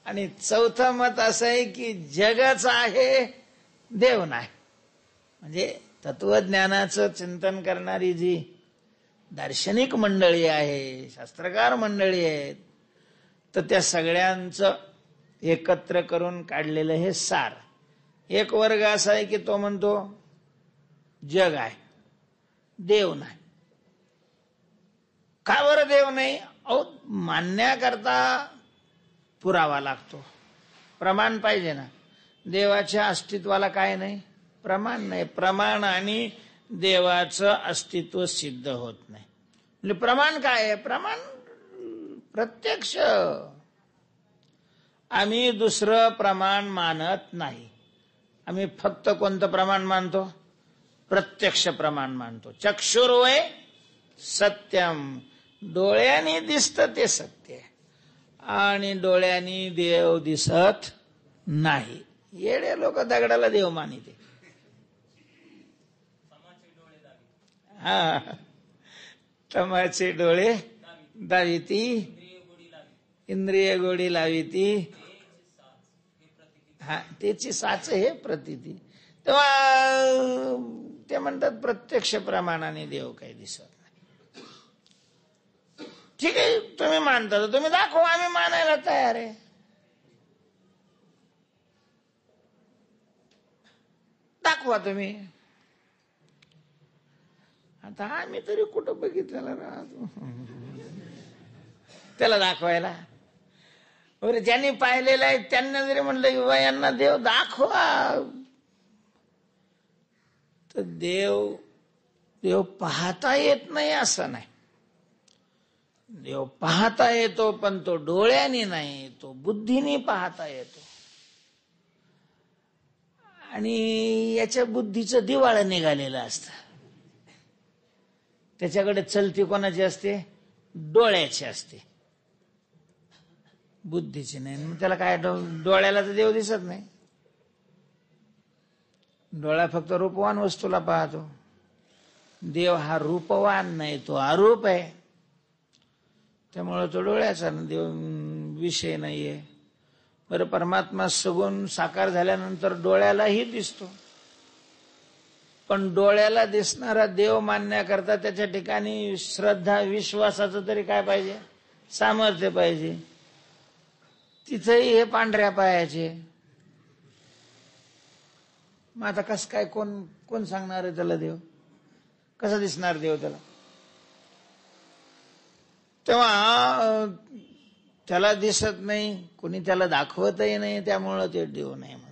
आणि चौथं मत असं आहे की जगच आहे, देव नाही. म्हणजे तत्वज्ञानाचं चिंतन करणारी जी दार्शनिक मंडळी आहे, शास्त्रकार मंडळी आहेत, तर त्या सगळ्यांचं एकत्र करून काढलेलं हे सार. एक वर्ग असा आहे की तो म्हणतो जग आहे, देव नाही. का बरं देव नाही? अहो, मानण्याकरता पुरावा लागतो, प्रमाण पाहिजे ना. देवाच्या अस्तित्वाला काय नाही? प्रमाण नाही. प्रमाण आणि देवाचं अस्तित्व सिद्ध होत नाही. म्हणजे प्रमाण काय आहे? प्रमाण प्रत्यक्ष. आम्ही दुसरं प्रमाण मानत नाही. आम्ही फक्त कोणतं प्रमाण मानतो? प्रत्यक्ष प्रमाण मानतो. चक्षुर्वय सत्यम, डोळ्यांनी दिसतं ते सत्य, आणि डोळ्यांनी देव दिसत नाही. येडे लोक दगडाला देव मानिते. हा, तमाचे डोळे दाविती, इंद्रिय गोडी लाविती, हा त्याची साच हे प्रतीती. तेव्हा ते म्हणतात प्रत्यक्ष प्रमाणाने देव काही दिसत नाही. ठीक आहे, तुम्ही मानता तर तुम्ही दाखवा, आम्ही मानायला तयार आहे. दाखवा तुम्ही. आता आम्ही तरी कुठं बघितलेला राहतो त्याला दाखवायला. बरं, ज्यांनी पाहिलेलं आहे त्यांना जरी म्हणलं की बाबा यांना देव दाखवा, तर देव पाहता येत नाही असं नाही. देव पाहता येतो, पण तो डोळ्याने नाही, तो बुद्धीने पाहता येतो. आणि याच्या बुद्धीचं दिवाळं निघालेलं असतं. त्याच्याकडे चलती कोणाची असते? डोळ्याची असते, बुद्धीची नाही. मग त्याला काय, डोळ्याला तर देव दिसत नाही. डोळा फक्त रूपवान वस्तूला पाहतो. देव हा रूपवान नाही, तो अरूप आहे. त्यामुळे तो डोळ्याचा देव विषय नाहीये. बरं, परमात्मा सगुण साकार झाल्यानंतर डोळ्यालाही दिसतो, पण डोळ्याला दिसणारा देव मानण्याकरता त्याच्या ठिकाणी श्रद्धा विश्वासाचं तरी काय पाहिजे? सामर्थ्य पाहिजे. तिथेही हे पांढऱ्या पायाचे. मग आता कस काय, कोण कोण सांगणार आहे त्याला देव? कसा दिसणार देव त्याला? तेव्हा त्याला दिसत नाही, कोणी त्याला दाखवतही नाही, त्यामुळं ते देव नाही म्हणतो.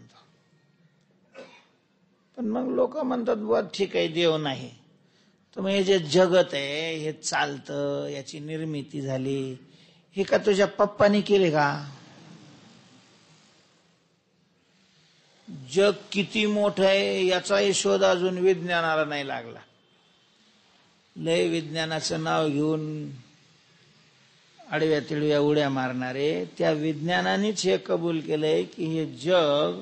पण मग लोक म्हणतात बुवा ठीक आहे देव नाही, तर मग हे जे जगत आहे, हे चालतं, याची निर्मिती झाली, हे का तुझ्या पप्पानी केली का? जग किती मोठं आहे याचाही शोध अजून विज्ञानाला नाही लागला. लय विज्ञानाचं नाव घेऊन आडव्या तिडव्या उड्या मारणारे, त्या विज्ञानानेच हे कबूल केलंय की हे जग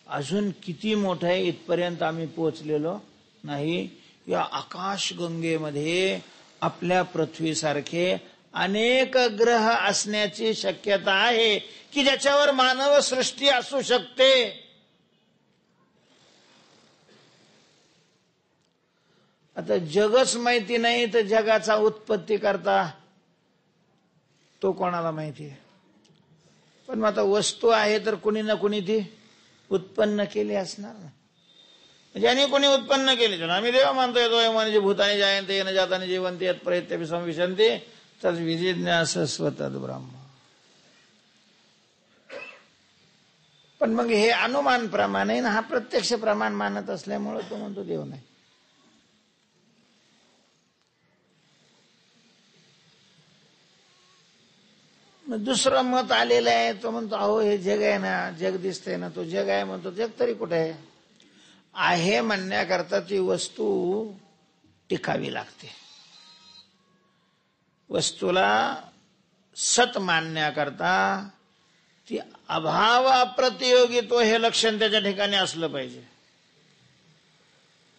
अजून किती मोठं आहे इथपर्यंत आम्ही पोहोचलेलो नाही. या आकाशगंगेमध्ये आपल्या पृथ्वीसारखे अनेक ग्रह असण्याची शक्यता आहे की ज्याच्यावर मानव सृष्टी असू शकते. आता जगच माहिती नाही तर जगाचा उत्पत्ती करता तो कोणाला माहिती आहे? पण मग आता वस्तू आहे तर कुणी ना कुणी ती उत्पन्न केली असणार ना. ज्याने कोणी उत्पन्न केली, आम्ही देव मानतो येतो म्हणजे भूतानी जायंते येणं जातानी जीवंती यत् प्रयत्य संविशंती तद विजिज्ञास स्वतः ब्रह्म. पण मग हे अनुमान प्रमाण आहे ना, हा प्रत्यक्ष प्रमाण मानत असल्यामुळे तो म्हणतो देव नाही. दुसरं मत आलेलं आहे, तो म्हणतो अहो हे जग आहे ना, जग दिसतंय ना, तो जग आहे म्हणतो. जग तरी कुठे आहे? आहे म्हणण्याकरता ती वस्तू टिकावी लागते. वस्तूला सत मानण्याकरता ती अभाव अप्रतियोगित्व हे लक्षण त्याच्या ठिकाणी असलं पाहिजे.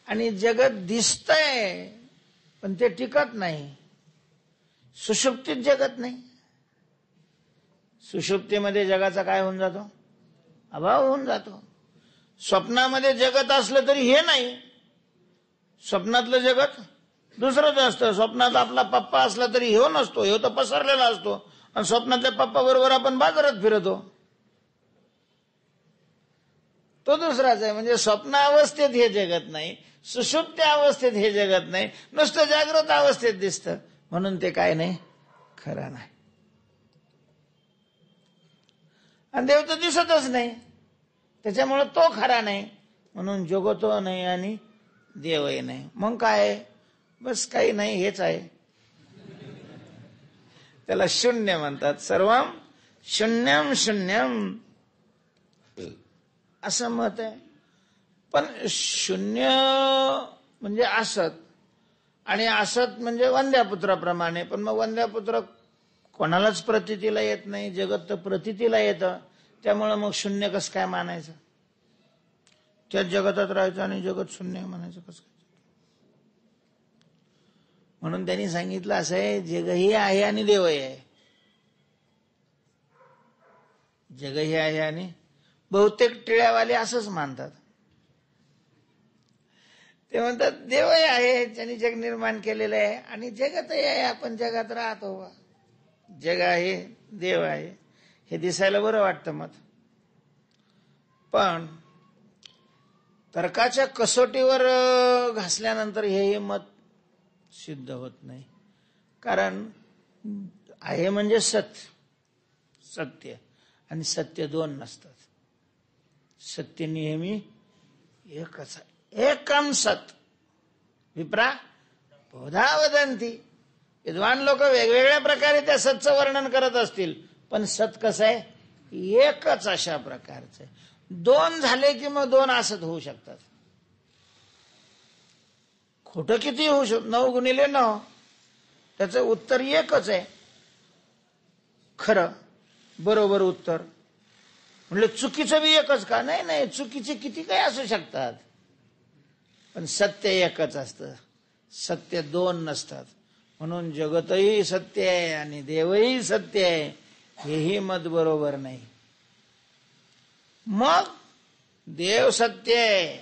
आणि जगत दिसतंय पण ते टिकत नाही. सुषुप्तीत जगत नाही. सुषुप्तीमध्ये जगाचा काय होऊन जातो? अभाव होऊन जातो. स्वप्नामध्ये जगत असलं तरी हे नाही. स्वप्नातलं जगत दुसरंच असतं. स्वप्नात आपला पप्पा असला तरी हे नसतो, हे तर पसरलेला असतो. आणि स्वप्नातल्या पप्पा बरोबर आपण बाजारात फिरतो, तो दुसराच आहे. म्हणजे स्वप्नावस्थेत हे जगत नाही, सुषुप्त अवस्थेत हे जगत नाही, नुसतं जागृत अवस्थेत दिसतं. म्हणून ते काय नाही, खरं नाही. आणि देव तर दिसतच नाही, त्याच्यामुळे तो खरा नाही. म्हणून जगतो नाही आणि देवही नाही. मग काय? बस काही नाही, हेच आहे. त्याला शून्य म्हणतात. सर्वम शून्यम शून्यम असं मत आहे. पण शून्य म्हणजे असत, आणि असत म्हणजे वंद्यापुत्राप्रमाणे. पण मग वंद्यापुत्र कोणालाच प्रतीतीला येत नाही, जगत तर प्रतीतीला येतं. त्यामुळं मग शून्य कसं काय मानायचं? त्याच जगतात राहायचं आणि जगत शून्य म्हणायचं कसं काय? म्हणून त्यांनी सांगितलं असं आहे, जगही आहे आणि देवही आहे. जगही आहे आणि बहुतेक टिळ्यावाले असंच मानतात. ते म्हणतात देवही आहे, ज्यांनी जग निर्माण केलेलं आहे, आणि जगतही आहे, आपण जगात राहतो. जग आहे, देव आहे, हे दिसायला बरं वाटतं मत. पण तर्काच्या कसोटीवर घासल्यानंतर हे मत सिद्ध होत नाही. कारण आहे म्हणजे सत्य, आणि सत्य दोन नसतात. सत्य नेहमी एकच आहे. एकम सत विप्रा बहुधा वदंती. विद्वान लोक वेगवेगळ्या प्रकारे त्या सतचं वर्णन करत असतील, पण सत कसं आहे? एकच अशा प्रकारचं आहे. दोन झाले की मग दोन असत होऊ शकतात. खोटं किती होऊ शकत? 9 गुणिले 9, त्याचं उत्तर एकच आहे. खरं बरोबर उत्तर. म्हणजे चुकीचं बी एकच का? नाही, चुकीचे किती काही असू शकतात, पण सत्य एकच असतं. सत्य दोन नसतात. म्हणून जगतही सत्य आहे आणि देवही सत्य आहे, हेही मत बरोबर नाही. मग देव सत्य आहे,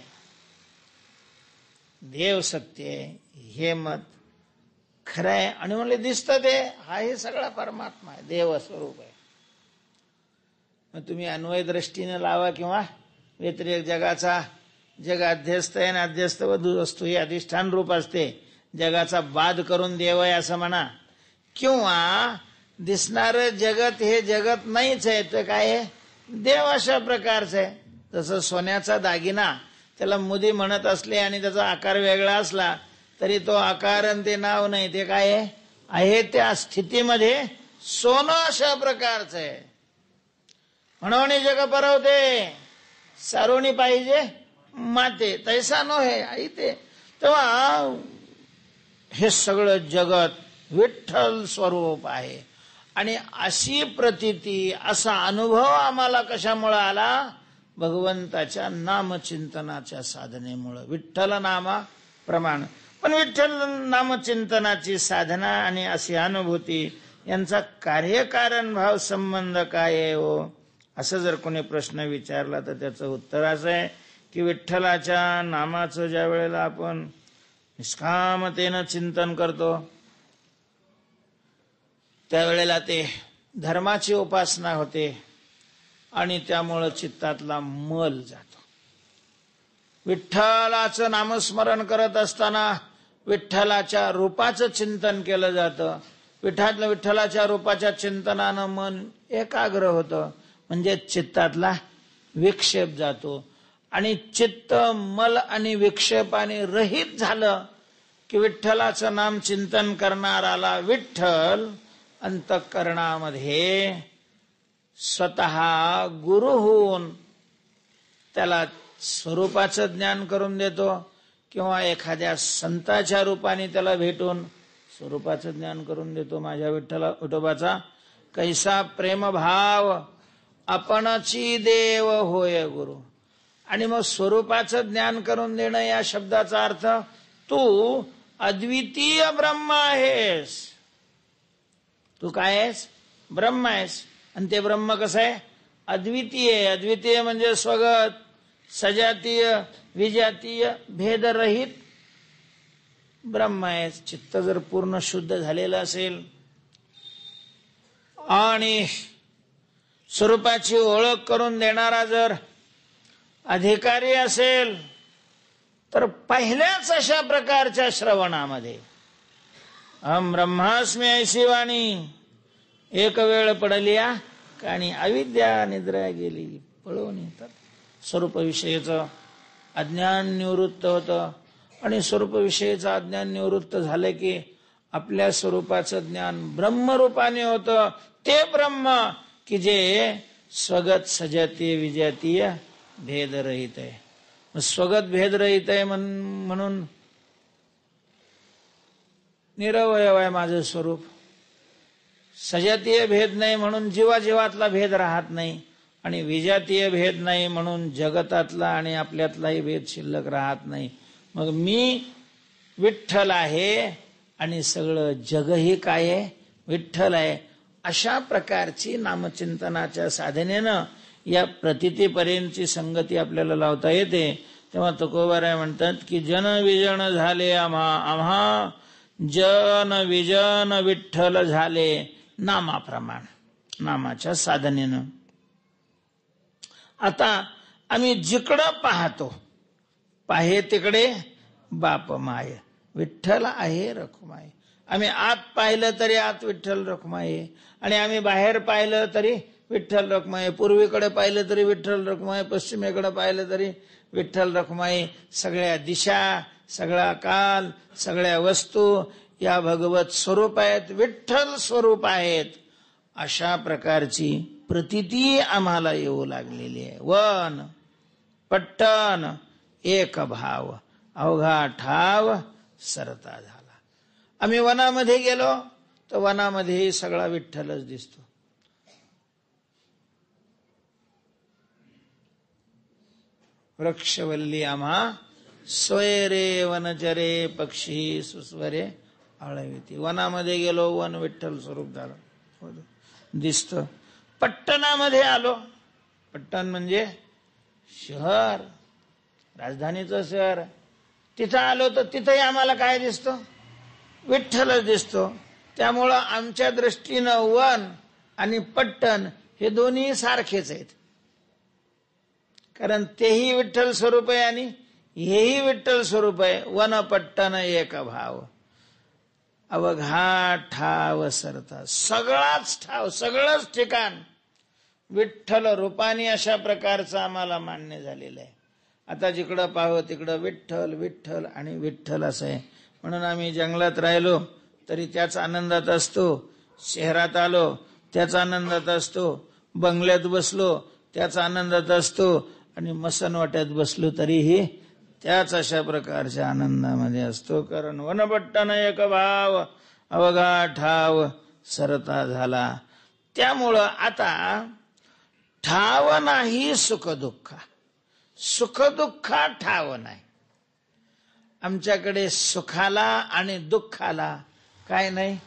देव सत्य आहे, हे मत खरं आहे. आणि म्हणले दिसतं ते, हा हे सगळा परमात्मा आहे, देव स्वरूप आहे. मग तुम्ही अन्वय दृष्टीने लावा किंवा व्यतिरेक जगाचा, जग अध्यस्त आहे आणि अध्यस्त वस्तू ही अधिष्ठान रूप असते, जगाचा बाध करून देव आहे असं म्हणा, किंवा दिसणारं जगत हे जगत नाहीच आहे तर काय आहे, देव अशा प्रकारचं आहे. तसं सोन्याचा दागिना त्याला मुदी म्हणत असले आणि त्याचा आकार वेगळा असला तरी तो आकार आणि ते नाव नाही, ते काय आहे त्या स्थितीमध्ये सोनं अशा प्रकारचं आहे. म्हणून जग परवते सारोणी पाहिजे माते, तैसा नो हे आई ते. तेव्हा हे सगळं जगत विठ्ठल स्वरूप आहे. आणि अशी प्रतीती, असा अनुभव आम्हाला कशामुळे आला, भगवंताच्या नामचिंतनाच्या साधनेमुळे, विठ्ठल नामा प्रमाण. पण विठ्ठल नामचिंतनाची साधना आणि अशी अनुभूती यांचा कार्यकारण भाव संबंध काय आहे हो, असं जर कोणी प्रश्न विचारला तर त्याचं उत्तर असं आहे की विठ्ठलाच्या नामाचं ज्या वेळेला आपण निष्कामतेनं चिंतन करतो त्यावेळेला ते धर्माची उपासना होते आणि त्यामुळं चित्तातला मल जातो. विठ्ठलाचं नामस्मरण करत असताना विठ्ठलाच्या रूपाचं चिंतन केलं जातं. विठ्ठलाच्या रूपाच्या चिंतनानं मन एकाग्र होतं, म्हणजे चित्तातला विक्षेप जातो. आणि चित्त मल आणि विक्षेपाने रहित झालं की विठ्ठलाचं नाम चिंतन करणाराला विठ्ठल अंतःकरणामध्ये स्वतः गुरु होऊन त्याला स्वरूपाचं ज्ञान करून देतो, किंवा एखाद्या संताच्या रूपाने त्याला भेटून स्वरूपाचं ज्ञान करून देतो. माझ्या विठोबाचा कैसा प्रेमभाव आपणची देव होय गुरु. आणि मग स्वरूपाचं ज्ञान करून देणं या शब्दाचा अर्थ तू अद्वितीय ब्रह्म आहेस. तू काय आहेस, ब्रह्म आहेस. आणि ते ब्रह्म कसं आहे, अद्वितीय. अद्वितीय म्हणजे स्वगत, सजातीय, विजातीय, भेदरहित ब्रह्म आहे. चित्त जर पूर्ण शुद्ध झालेलं असेल आणि स्वरूपाची ओळख करून देणारा जर अधिकारी असेल तर पहिल्याच अशा प्रकारच्या श्रवणामध्ये अहम ब्रह्मास्मी ऐसी वाणी एक वेळ पडलिया काणी अविद्या निद्रा गेली पळवून येतात. स्वरूपविषयीचं अज्ञान निवृत्त होतं आणि स्वरूपविषयीचं अज्ञान निवृत्त झालं की आपल्या स्वरूपाचं ज्ञान ब्रह्मरूपाने होतं. ते ब्रह्म की जे स्वगत सजातीय विजातीय भेदरहित आहे. स्वगत भेदरहित आहे म्हणून निरवयव आहे माझं स्वरूप. सजातीय भेद नाही म्हणून जीवाजीवातला भेद राहत नाही, आणि विजातीय भेद नाही म्हणून जगतातला आणि आपल्यातलाही भेद शिल्लक राहत नाही. मग मी विठ्ठल आहे आणि सगळं जगही काय आहे, विठ्ठल आहे. अशा प्रकारची नामचिंतनाच्या साधनेनं या प्रतितीपर्यंतची संगती आपल्याला लावता येते. तेव्हा तुकोबाराय म्हणतात की जन विजन झाले आम्हा जन विजन विठ्ठल झाले नामाप्रमाण, नामाच्या साधनेनं. आता आम्ही जिकडं पाहतो पाहे तिकडे बाप माय, विठ्ठल आहे रखुमाय. आम्ही आत पाहिलं तरी आत विठ्ठल रखुमाय, आणि आम्ही बाहेर पाहिलं तरी विठ्ठल रखुमाई. पूर्वेकडे पाहिलं तरी विठ्ठल रखुमाई, पश्चिमेकडे पाहिलं तरी विठ्ठल रखुमाई. सगळ्या दिशा, सगळा काल, सगळ्या वस्तू या भगवत स्वरूप आहेत, विठ्ठल स्वरूप आहेत. अशा प्रकारची प्रतीती आम्हाला येऊ लागलेली आहे. वन पट्टन एक भाव अवघा ठाव सरता झाला. आम्ही वनामध्ये गेलो तर वनामध्येही सगळा विठ्ठलच दिसतो. वृक्षवल्ली आम्हा सोयरे वनचरे पक्षी सुस्वरे आळविती. वनामध्ये गेलो, वन विठ्ठल स्वरूप झालं दिसत. पट्टणामध्ये आलो, पट्टण म्हणजे शहर, राजधानीचं शहर. तिथं आलो तर तिथंही आम्हाला काय दिसतो, विठ्ठलच दिसतो. त्यामुळं आमच्या दृष्टीनं वन आणि पट्टण हे दोन्ही सारखेच आहेत. कारण तेही विठ्ठल स्वरूप आहे आणि हेही विठ्ठल स्वरूप आहे. वन पट्टन एक भाव, अवघा ठाव सरता. सगळाच ठाव, सगळंच ठिकाण विठ्ठल रूपाने अशा प्रकारचं आम्हाला मान्य झालेलं आहे. आता जिकडं पाहावं तिकडं विठ्ठल विठ्ठल आणि विठ्ठल असं आहे. म्हणून आम्ही जंगलात राहिलो तरी त्याच आनंदात असतो, शहरात आलो त्याच आनंदात असतो, बंगल्यात बसलो त्याच आनंदात असतो आणि मसनवाट्यात बसलो तरीही त्याच अशा प्रकारच्या आनंदामध्ये असतो. कारण वनपट्टन एक भाव, अवघा ठाव सरता झाला. त्यामुळं आता ठाव नाही सुखदुःखा, सुखदुःखा ठाव नाही. आमच्याकडे सुखाला आणि दुःखाला काय नाही,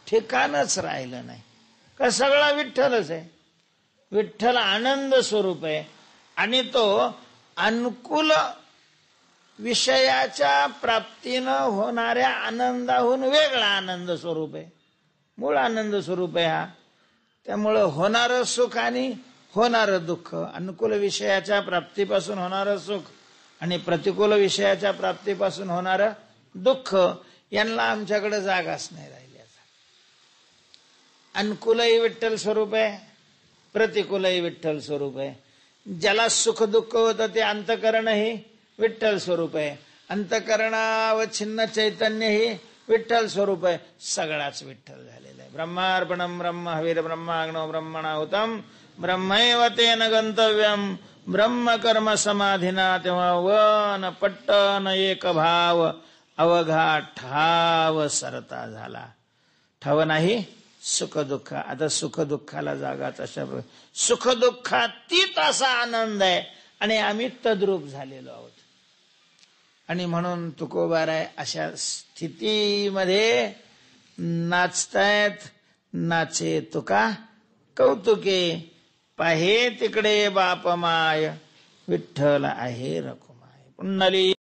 ठिकाणच राहिलं नाही. का सगळा विठ्ठलच आहे. विठ्ठल आनंद स्वरूप आहे आणि तो अनुकूल विषयाच्या प्राप्तीनं होणाऱ्या आनंदाहून वेगळा आनंद स्वरूप आहे, मूळ आनंद स्वरूप आहे हा. त्यामुळं होणारं सुख आणि होणारं दुःख, अनुकूल विषयाच्या प्राप्तीपासून होणारं सुख आणि प्रतिकूल विषयाच्या प्राप्तीपासून होणारं दुःख, यांना आमच्याकडे जागाच नाही राहिली. अनुकूलही विठ्ठल स्वरूप आहे, प्रतिकूलही विठ्ठल स्वरूप आहे. ज्याला सुख दुःख होतं ते अंतकरणही विठ्ठल स्वरूप आहे, अंतकरणावच्छिन्न चैतन्य ही विठ्ठल स्वरूप आहे. सगळाच विठ्ठल झालेला आहे. ब्रह्मार्पणम ब्रह्म हवीर ब्रह्माग्नो ब्रह्मणाहुतम ब्रह्मैव तेन गंतव्यम ब्रह्म कर्म समाधिना. तेव्हा वन पट्टन एक भाव, अवघा ठाव सरता झाला. ठाव नाही सुख दुःख. आता सुख दुःखाला जागाच अशा सुख दुःखातीत असा आनंद आहे आणि आम्ही तद्रूप झालेलो आहोत. आणि म्हणून तुकोबाराय अशा स्थितीमध्ये नाचतायत. नाचे तुका कौतुके, पाहे तिकडे बाप माय, विठ्ठल आहे रखुमाय. पुंडली